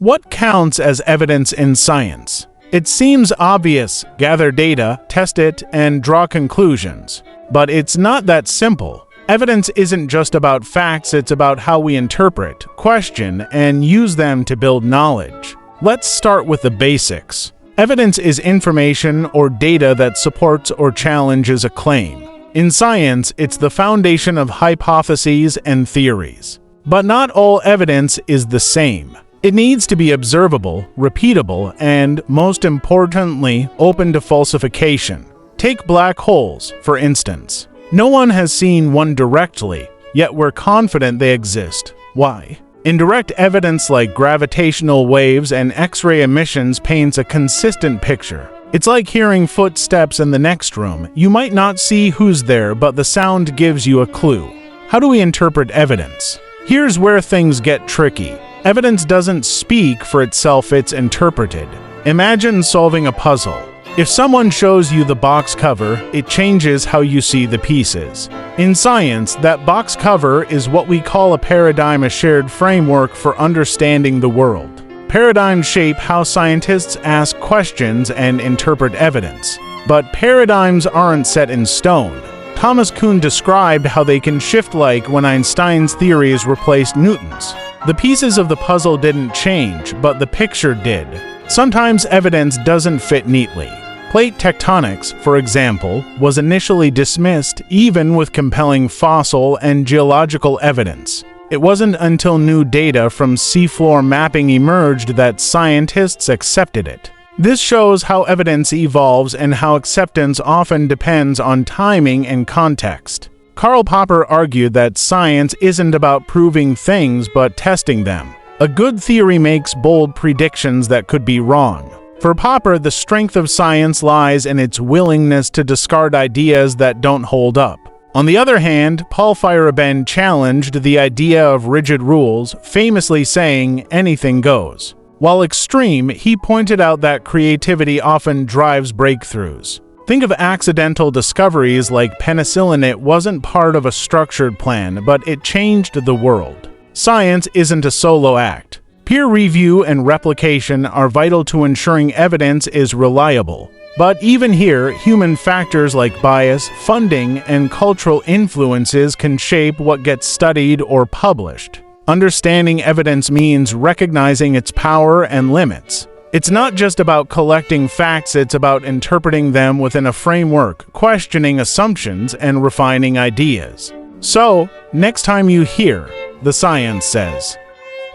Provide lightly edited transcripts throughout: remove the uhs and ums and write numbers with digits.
What counts as evidence in science? It seems obvious: gather data, test it, and draw conclusions. But it's not that simple. Evidence isn't just about facts, it's about how we interpret, question, and use them to build knowledge. Let's start with the basics. Evidence is information or data that supports or challenges a claim. In science, it's the foundation of hypotheses and theories. But not all evidence is the same. It needs to be observable, repeatable, and, most importantly, open to falsification. Take black holes, for instance. No one has seen one directly, yet we're confident they exist. Why? Indirect evidence like gravitational waves and X-ray emissions paints a consistent picture. It's like hearing footsteps in the next room. You might not see who's there, but the sound gives you a clue. How do we interpret evidence? Here's where things get tricky. Evidence doesn't speak for itself, it's interpreted. Imagine solving a puzzle. If someone shows you the box cover, it changes how you see the pieces. In science, that box cover is what we call a paradigm, a shared framework for understanding the world. Paradigms shape how scientists ask questions and interpret evidence. But paradigms aren't set in stone. Thomas Kuhn described how they can shift, like when Einstein's theories replaced Newton's. The pieces of the puzzle didn't change, but the picture did. Sometimes evidence doesn't fit neatly. Plate tectonics, for example, was initially dismissed even with compelling fossil and geological evidence. It wasn't until new data from seafloor mapping emerged that scientists accepted it. This shows how evidence evolves and how acceptance often depends on timing and context. Karl Popper argued that science isn't about proving things but testing them. A good theory makes bold predictions that could be wrong. For Popper, the strength of science lies in its willingness to discard ideas that don't hold up. On the other hand, Paul Feyerabend challenged the idea of rigid rules, famously saying, "Anything goes." While extreme, he pointed out that creativity often drives breakthroughs. Think of accidental discoveries like penicillin. It wasn't part of a structured plan, but it changed the world. Science isn't a solo act. Peer review and replication are vital to ensuring evidence is reliable. But even here, human factors like bias, funding, and cultural influences can shape what gets studied or published. Understanding evidence means recognizing its power and limits. It's not just about collecting facts, it's about interpreting them within a framework, questioning assumptions, and refining ideas. So, next time you hear, "The science says,"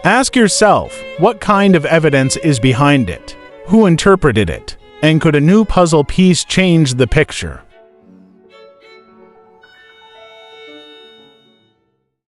ask yourself, what kind of evidence is behind it? Who interpreted it? And could a new puzzle piece change the picture?